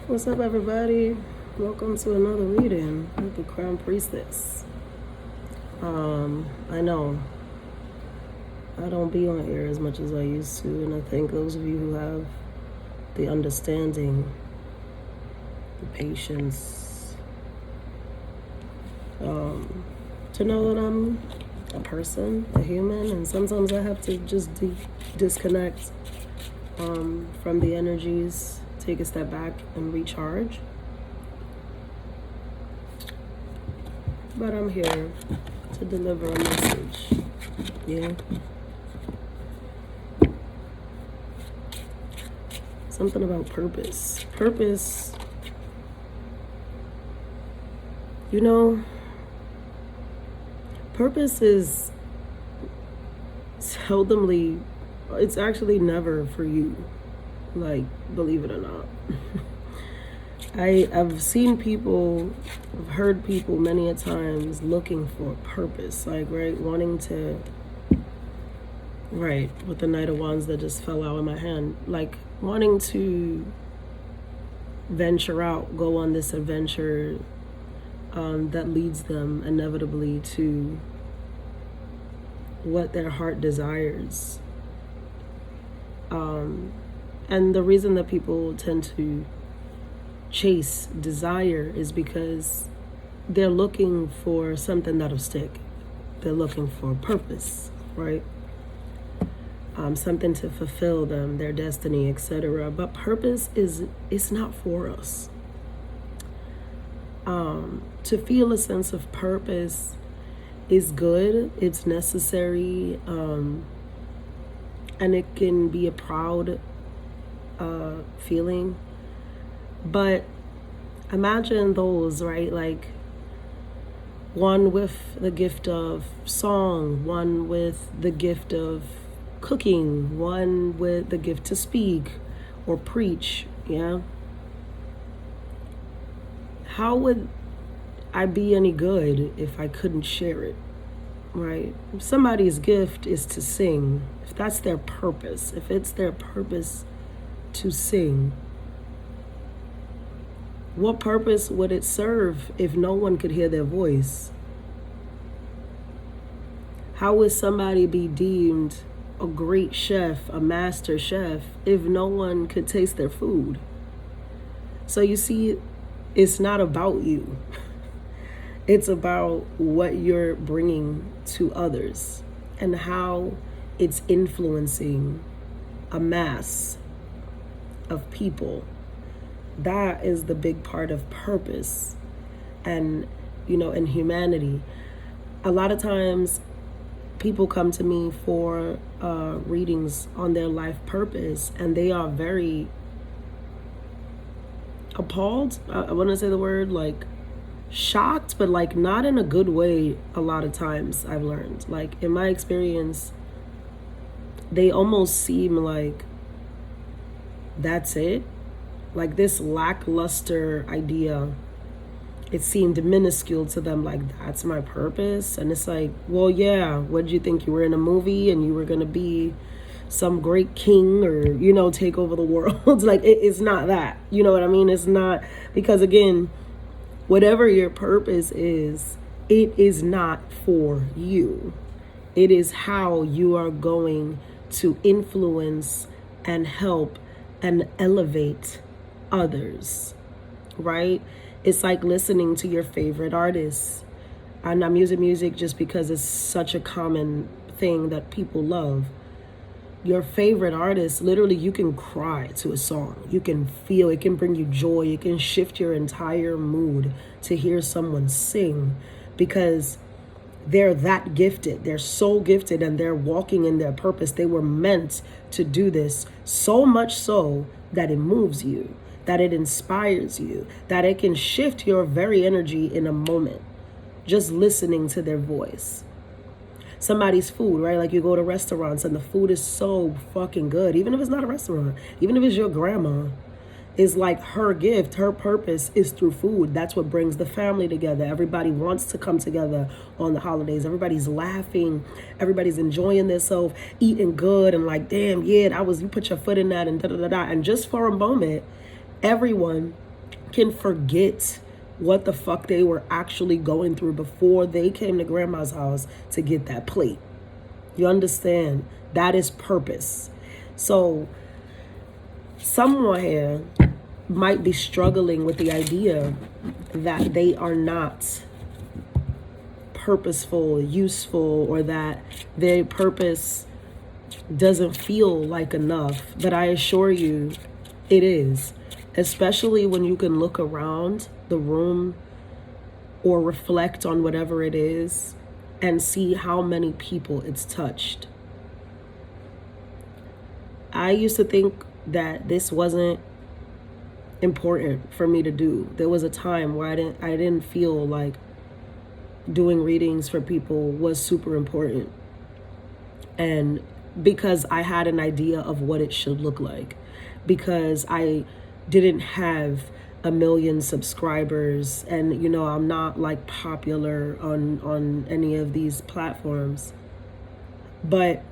What's up, everybody? Welcome to another reading with the Crown Priestess. I know I don't be on air as much as I used to, and I thank those of you who have the understanding, the patience, to know that I'm a person, a human, and sometimes I have to just disconnect from the energies, take a step back and recharge. But I'm here to deliver a message. Yeah. Something about purpose. Purpose, purpose is seldomly, it's actually never for you. Like, believe it or not. I've seen people, I've heard people many a times looking for purpose, like, right, wanting to, right, with the Knight of Wands that just fell out in my hand, like, wanting to venture out, go on this adventure that leads them inevitably to what their heart desires. And the reason that people tend to chase desire is because they're looking for something that'll stick. They're looking for purpose, right? Something to fulfill them, their destiny, etc. But purpose it's not for us. To feel a sense of purpose is good, it's necessary, and it can be a proud feeling. But imagine those, right? Like one with the gift of song, one with the gift of cooking, one with the gift to speak or preach, yeah? How would I be any good if I couldn't share it, right? If somebody's gift is to sing, if that's their purpose, if it's their purpose to sing, what purpose would it serve if no one could hear their voice? How would somebody be deemed a great chef, a master chef, if no one could taste their food? So you see, it's not about you. It's about what you're bringing to others and how it's influencing a mass of people. That is the big part of purpose. And, in humanity, a lot of times people come to me for readings on their life purpose, and they are very appalled. I want to say the word, like, shocked, but like not in a good way. A lot of times I've learned, like, in my experience, they almost seem like that's it. Like this lackluster idea, it seemed minuscule to them, like that's my purpose. And it's like, well, yeah, what did you think? You were in a movie and you were gonna be some great king or, take over the world. Like it's not that, you know what I mean? It's not, because again, whatever your purpose is, it is not for you. It is how you are going to influence and help and elevate others, right? It's like listening to your favorite artists. And I'm using music just because it's such a common thing that people love. Your favorite artist, literally, you can cry to a song. You can feel, it can bring you joy. It can shift your entire mood to hear someone sing, because they're that gifted. They're so gifted, and they're walking in their purpose. They were meant to do this, so much so that it moves you, that it inspires you, that it can shift your very energy in a moment, just listening to their voice. Somebody's food, right? Like you go to restaurants and the food is so fucking good. Even if it's not a restaurant, even if it's your grandma, is like her gift, her purpose is through food. That's what brings the family together. Everybody wants to come together on the holidays. Everybody's laughing. Everybody's enjoying themselves, eating good, and like, damn, yeah, you put your foot in that and da-da-da-da. And just for a moment, everyone can forget what the fuck they were actually going through before they came to grandma's house to get that plate. You understand? That is purpose. So someone here might be struggling with the idea that they are not purposeful, useful, or that their purpose doesn't feel like enough. But I assure you, it is. Especially when you can look around the room or reflect on whatever it is and see how many people it's touched. I used to think that this wasn't important for me to do. There was a time where I didn't feel like doing readings for people was super important. And because I had an idea of what it should look like, because I didn't have a million subscribers, and you know, I'm not like popular on any of these platforms. But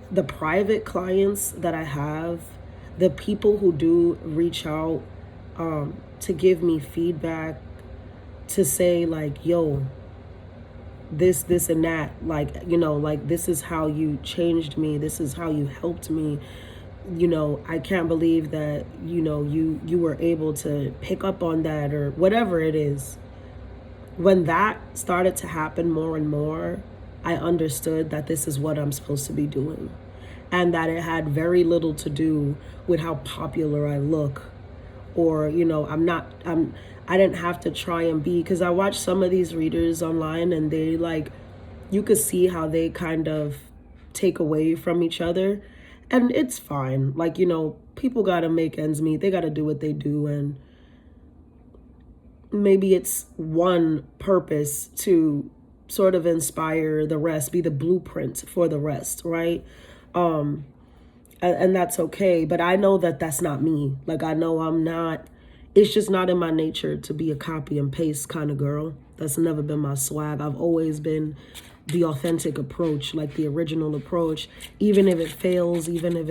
the private clients that I have, the people who do reach out to give me feedback, to say like, yo, this and that, like, you know, like, this is how you changed me, this is how you helped me, you know, I can't believe that, you know, you were able to pick up on that, or whatever it is. When that started to happen more and more, I understood that this is what I'm supposed to be doing, and that it had very little to do with how popular I look, or, you know, I didn't have to try and be, because I watched some of these readers online, and they, like, you could see how they kind of take away from each other. And it's fine. Like, you know, people got to make ends meet. They got to do what they do. And maybe it's one purpose to sort of inspire the rest, be the blueprint for the rest, right? And that's okay. But I know that that's not me. Like, I know I'm not, it's just not in my nature to be a copy and paste kind of girl. That's never been my swag. I've always been the authentic approach, like the original approach, even if it fails, even if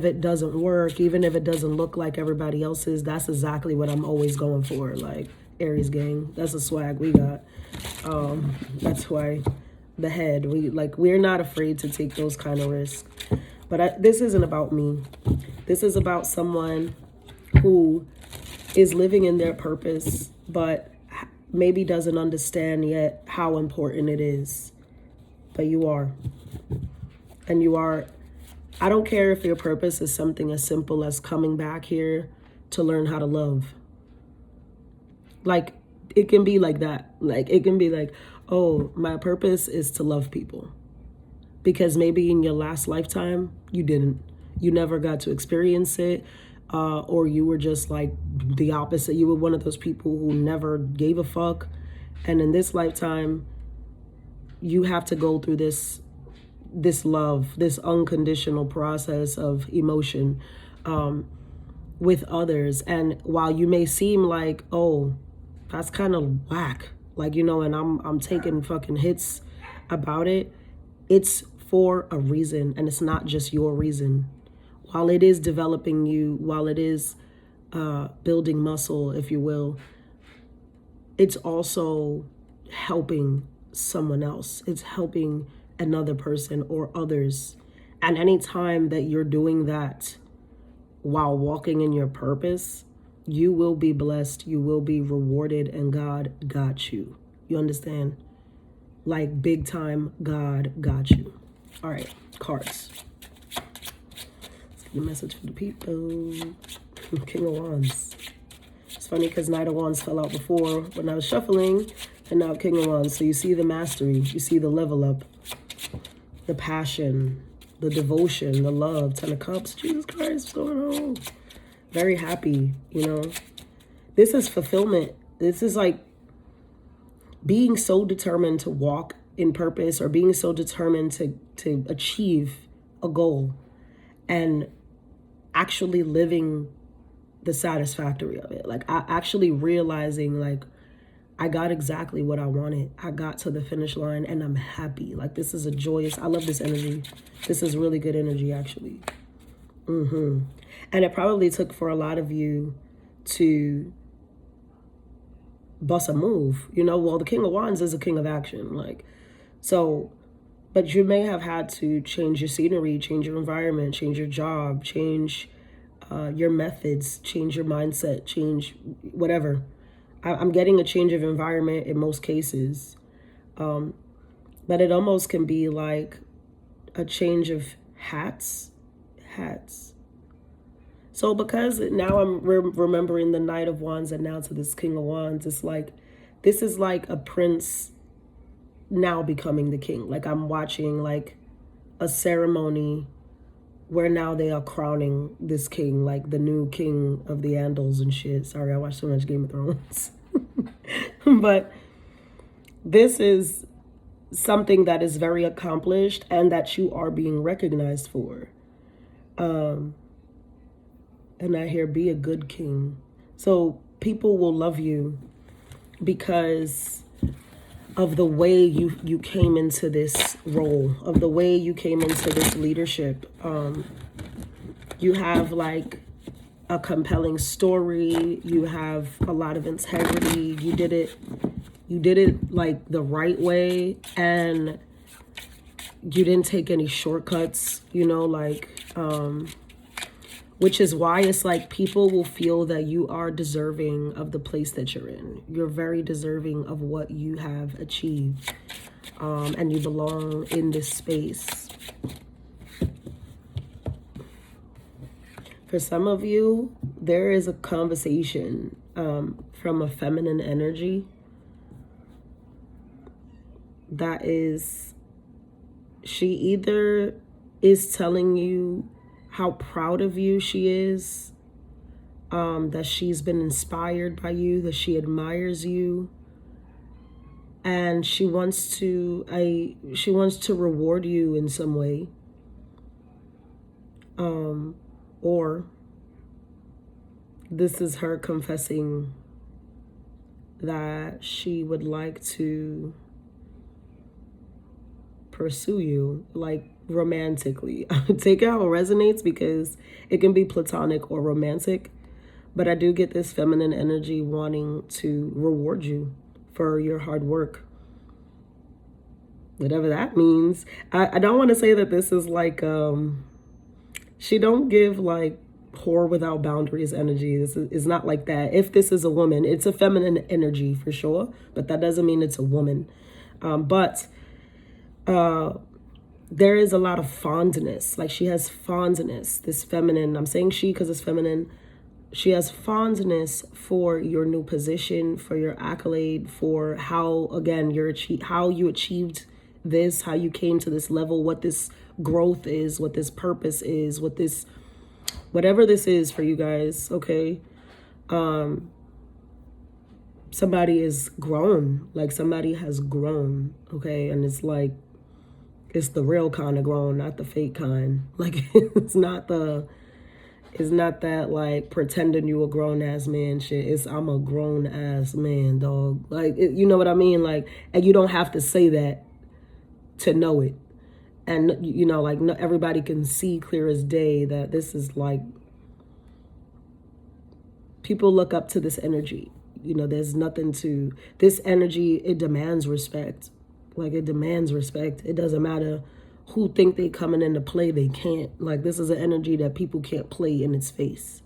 it doesn't work, even if it doesn't look like everybody else's. That's exactly what I'm always going for. Like, Aries gang, that's a swag we got. That's why the head, we're not afraid to take those kind of risks. But this isn't about me. This is about someone who is living in their purpose, but maybe doesn't understand yet how important it is. But you are. And you are. I don't care if your purpose is something as simple as coming back here to learn how to love. Like, it can be like that. Like, it can be like, oh, my purpose is to love people. Because maybe in your last lifetime, you didn't. You never got to experience it. Or you were just like the opposite. You were one of those people who never gave a fuck. And in this lifetime, you have to go through this love, this unconditional process of emotion with others. And while you may seem like, oh, that's kind of whack, like, you know, and I'm taking fucking hits about it, it's for a reason, and it's not just your reason. While it is developing you, while it is building muscle, if you will, it's also helping someone else. It's helping another person or others. And any time that you're doing that while walking in your purpose, you will be blessed, you will be rewarded, and God got you. You understand? Like, big time, God got you. All right, cards. The message for the people. King of Wands. It's funny because Knight of Wands fell out before when I was shuffling, and now King of Wands. So you see the mastery, you see the level up, the passion, the devotion, the love. 10 of Cups. Jesus Christ, what's going on? Very happy, you know. This is fulfillment. This is like being so determined to walk in purpose, or being so determined to achieve a goal, and actually living the satisfactory of it. Like, actually realizing, like, I got exactly what I wanted. I got to the finish line and I'm happy. Like, this is a joyous, I love this energy. This is really good energy, actually. And it probably took for a lot of you to bust a move, you know. Well, the King of Wands is a king of action, like, so, but you may have had to change your scenery, change your environment, change your job, change your methods, change your mindset, change whatever. I'm getting a change of environment in most cases, but it almost can be like a change of hats. So because now I'm remembering the Knight of Wands and now to this King of Wands, it's like, this is like a prince now becoming the king. Like I'm watching like a ceremony where now they are crowning this king, like the new king of the Andals and shit. Sorry, I watched so much Game of Thrones. But this is something that is very accomplished and that you are being recognized for. And I hear, be a good king. So people will love you because of the way you came into this role, of the way you came into this leadership. You have like a compelling story. You have a lot of integrity. You did it like the right way, and you didn't take any shortcuts, you know, like, which is why it's like people will feel that you are deserving of the place that you're in. You're very deserving of what you have achieved, and you belong in this space. For some of you, there is a conversation from a feminine energy that is, she either is telling you how proud of you she is, that she's been inspired by you, that she admires you, and she wants to reward you in some way, or this is her confessing that she would like to pursue you, like romantically. Take it how it resonates, because it can be platonic or romantic, but I do get this feminine energy wanting to reward you for your hard work, whatever that means. I don't want to say that this is like she don't give like whore without boundaries energy. This is not like that. If this is a woman, it's a feminine energy for sure, but that doesn't mean it's a woman. But there is a lot of fondness. Like she has fondness, this feminine, I'm saying she because it's feminine. She has fondness for your new position, for your accolade, for how, again, how you achieved this, how you came to this level, what this growth is, what this purpose is, whatever this is for you guys, okay? Somebody is grown, like somebody has grown, okay? And it's like, it's the real kind of grown, not the fake kind. Like it's not that like pretending you a grown ass man shit. It's I'm a grown ass man, dog. Like you know what I mean? Like, and you don't have to say that to know it. And you know, like everybody can see clear as day that this is like, people look up to this energy. You know, there's nothing to this energy. It demands respect. Like it demands respect. It doesn't matter who think they coming into play, they can't. Like this is an energy that people can't play in its face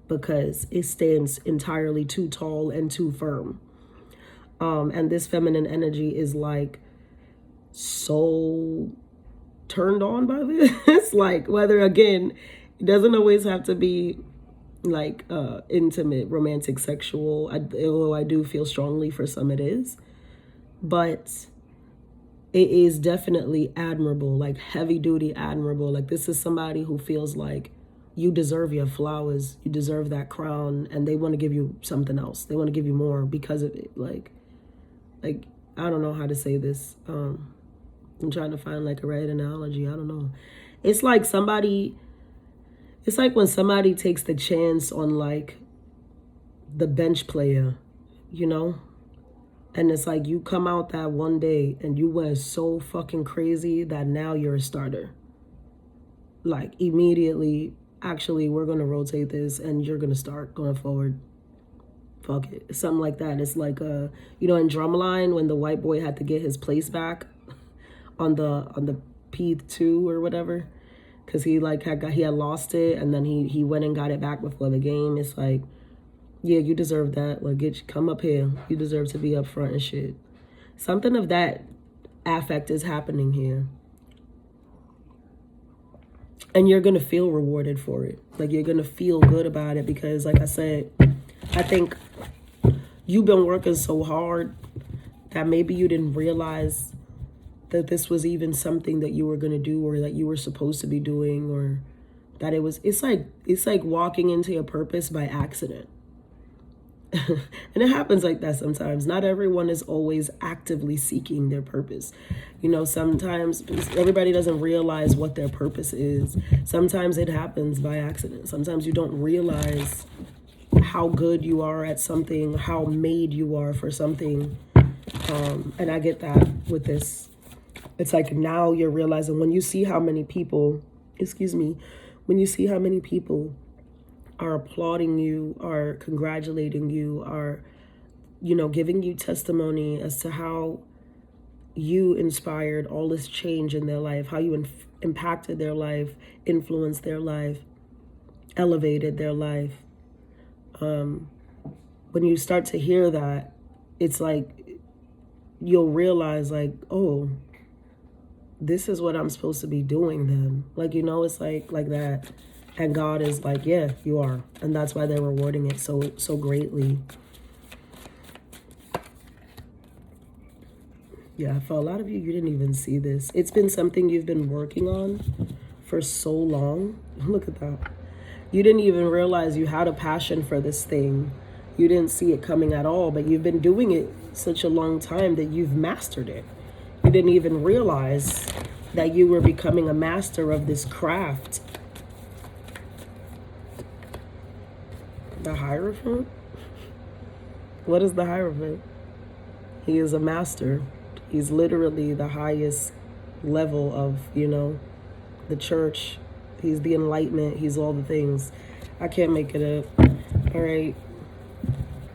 because it stands entirely too tall and too firm. And this feminine energy is like so turned on by this. Like whether, again, it doesn't always have to be like intimate, romantic, sexual. Although I do feel strongly for some it is. But it is definitely admirable, like heavy duty admirable. Like this is somebody who feels like you deserve your flowers, you deserve that crown, and they want to give you something else. They want to give you more because of it. Like I don't know how to say this. I'm trying to find like a right analogy. I don't know. It's like it's like when somebody takes the chance on like the bench player, you know? And it's like you come out that one day and you went so fucking crazy that now you're a starter. Like immediately actually, we're going to rotate this and you're going to start going forward. Fuck it. Something like that. It's like, in Drumline, when the white boy had to get his place back on the P2 or whatever, because he had lost it, and then he went and got it back before the game. It's like, yeah, you deserve that. Like, come up here. You deserve to be up front and shit. Something of that affect is happening here. And you're going to feel rewarded for it. Like, you're going to feel good about it because, like I said, I think you've been working so hard that maybe you didn't realize that this was even something that you were going to do or that you were supposed to be doing, or that it's like walking into your purpose by accident. And it happens like that sometimes. Not everyone is always actively seeking their purpose. Sometimes everybody doesn't realize what their purpose is. Sometimes it happens by accident. Sometimes you don't realize how good you are at something, how made you are for something. And I get that with this. It's like now you're realizing when you see how many people, when you see how many people are applauding you, are congratulating you, are, giving you testimony as to how you inspired all this change in their life, how you impacted their life, influenced their life, elevated their life. When you start to hear that, it's like you'll realize like, oh, this is what I'm supposed to be doing then. Like, it's like that. And God is like, yeah, you are. And that's why they're rewarding it so greatly. Yeah, for a lot of you, you didn't even see this. It's been something you've been working on for so long. Look at that. You didn't even realize you had a passion for this thing. You didn't see it coming at all, but you've been doing it such a long time that you've mastered it. You didn't even realize that you were becoming a master of this craft. The Hierophant? What is the Hierophant? He is a master. He's literally the highest level of, the church. He's the enlightenment. He's all the things. I can't make it up. All right.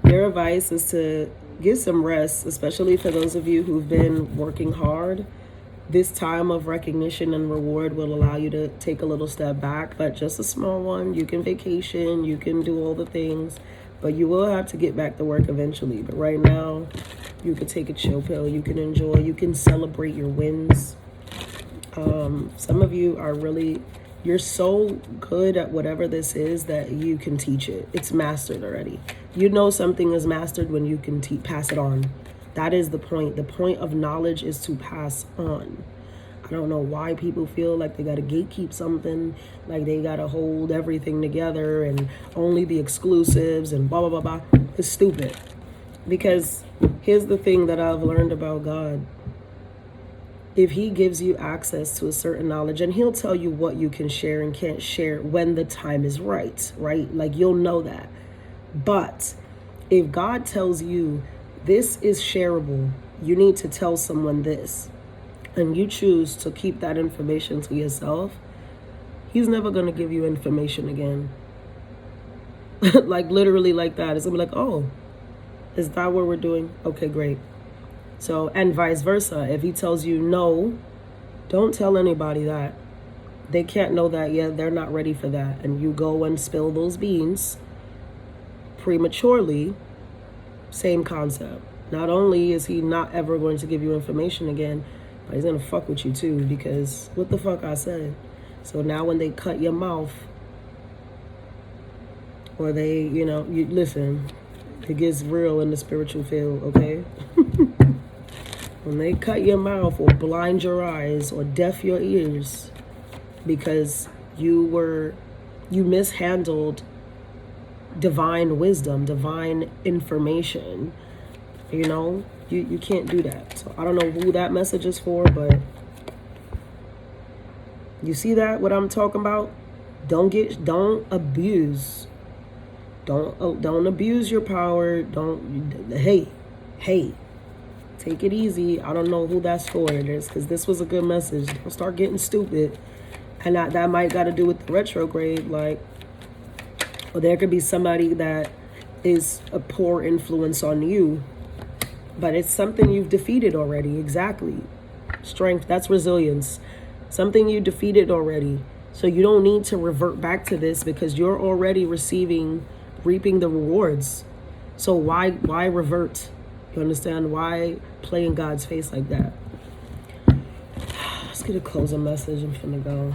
Their advice is to get some rest, especially for those of you who've been working hard. This time of recognition and reward will allow you to take a little step back, but just a small one. You can vacation, you can do all the things, but you will have to get back to work eventually. But right now, you can take a chill pill, you can enjoy, you can celebrate your wins. Some of you are you're so good at whatever this is that you can teach it. It's mastered already. Something is mastered when you can pass it on. That is the point. The point of knowledge is to pass on. I don't know why people feel like they got to gatekeep something, like they got to hold everything together and only the exclusives and blah, blah, blah, blah. It's stupid. Because here's the thing that I've learned about God. If he gives you access to a certain knowledge, and he'll tell you what you can share and can't share when the time is right? Like you'll know that. But if God tells you this is shareable, you need to tell someone this, and you choose to keep that information to yourself, he's never going to give you information again. Like literally like that. It's going to be like, oh, is that what we're doing? Okay, great. So, and vice versa. If he tells you no, don't tell anybody that. They can't know that yet. They're not ready for that. And you go and spill those beans prematurely. Same concept. Not only is he not ever going to give you information again, but he's going to fuck with you too, because what the fuck I said. So now when they cut your mouth, or they, you listen, it gets real in the spiritual field, okay? When they cut your mouth or blind your eyes or deaf your ears because you mishandled divine wisdom, divine information, you can't do that. So I don't know who that message is for, but you see what I'm talking about? Don't abuse. Don't abuse your power. Hey, take it easy. I don't know who that's for. Because this was a good message. Don't start getting stupid And that might got to do with the retrograde. Like, or there could be somebody that is a poor influence on you, but it's something you've defeated already. Exactly. Strength, that's resilience. Something you defeated already. So you don't need to revert back to this because you're already reaping the rewards. So why revert? You understand? Why play in God's face like that? Let's get a closing message. I'm finna go.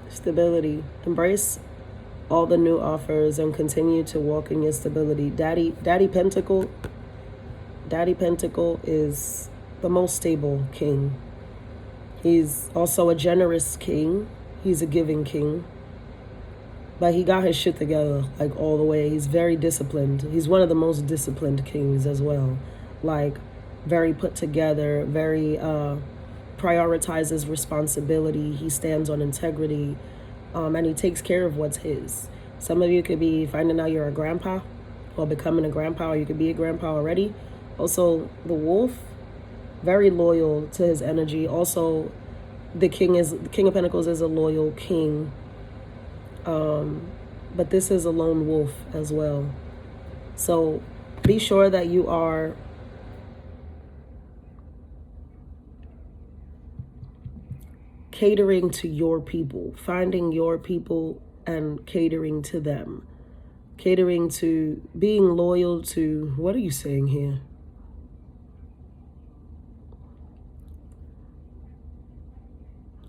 Stability. Embrace all the new offers and continue to walk in your stability. Daddy Pentacle is the most stable king. He's also a generous king. He's a giving king. But he got his shit together, like, all the way. He's very disciplined. He's one of the most disciplined kings as well. Like, very put together, very prioritizes responsibility. He stands on integrity, and he takes care of what's his. Some of you could be finding out you're a grandpa or becoming a grandpa, or you could be a grandpa already. Also, the wolf, very loyal to his energy. Also, the King of Pentacles is a loyal king. But this is a lone wolf as well. So be sure that you are catering to your people, finding your people and catering to them, catering to being loyal to, what are you saying here?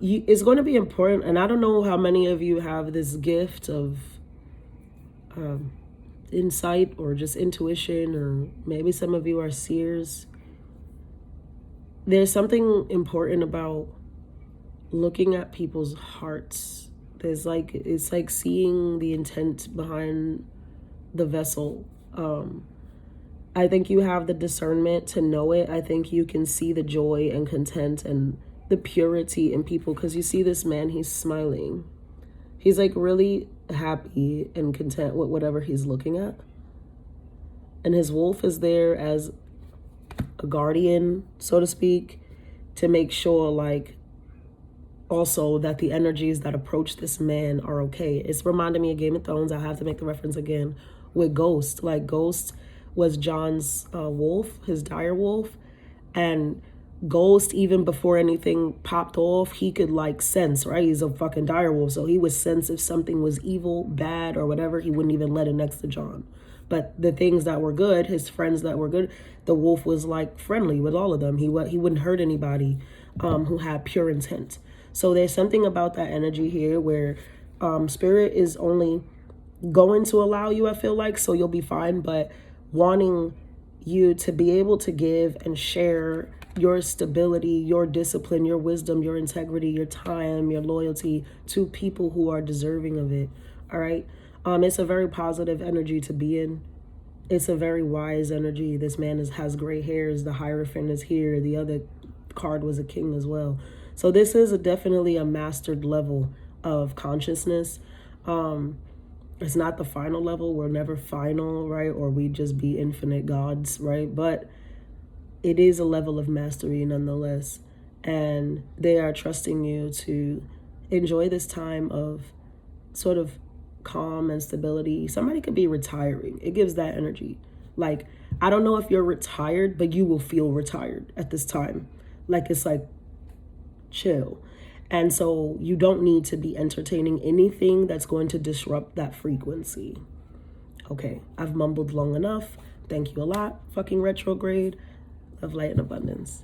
It's going to be important, and I don't know how many of you have this gift of insight or just intuition, or maybe some of you are seers. There's something important about looking at people's hearts. It's like seeing the intent behind the vessel. I think you have the discernment to know it. I think you can see the joy and content and the purity in people, because you see this man, he's smiling. He's like really happy and content with whatever he's looking at. And his wolf is there as a guardian, so to speak, to make sure, like, also that the energies that approach this man are okay. It's reminding me of Game of Thrones. I have to make the reference again with Ghost. Like, Ghost was Jon's wolf, his dire wolf, and Ghost, even before anything popped off, he could like sense, right? He's a fucking dire wolf, so he would sense if something was evil, bad, or whatever. He wouldn't even let it next to Jon. But the things that were good, his friends that were good, the wolf was like friendly with all of them. He wouldn't hurt anybody who had pure intent. So there's something about that energy here where spirit is only going to allow you, I feel like, so you'll be fine, but wanting you to be able to give and share your stability, your discipline, your wisdom, your integrity, your time, your loyalty to people who are deserving of it. All right. It's a very positive energy to be in. It's a very wise energy. This man has gray hairs. The Hierophant is here. The other card was a king as well. So this is definitely a mastered level of consciousness. It's not the final level. We're never final, right? Or we just be infinite gods, right? But it is a level of mastery nonetheless. And they are trusting you to enjoy this time of sort of calm and stability. Somebody could be retiring. It gives that energy. Like, I don't know if you're retired, but you will feel retired at this time. Like, it's like chill. And so you don't need to be entertaining anything that's going to disrupt that frequency. Okay, I've mumbled long enough. Thank you a lot. Fucking retrograde. Love, light, and abundance.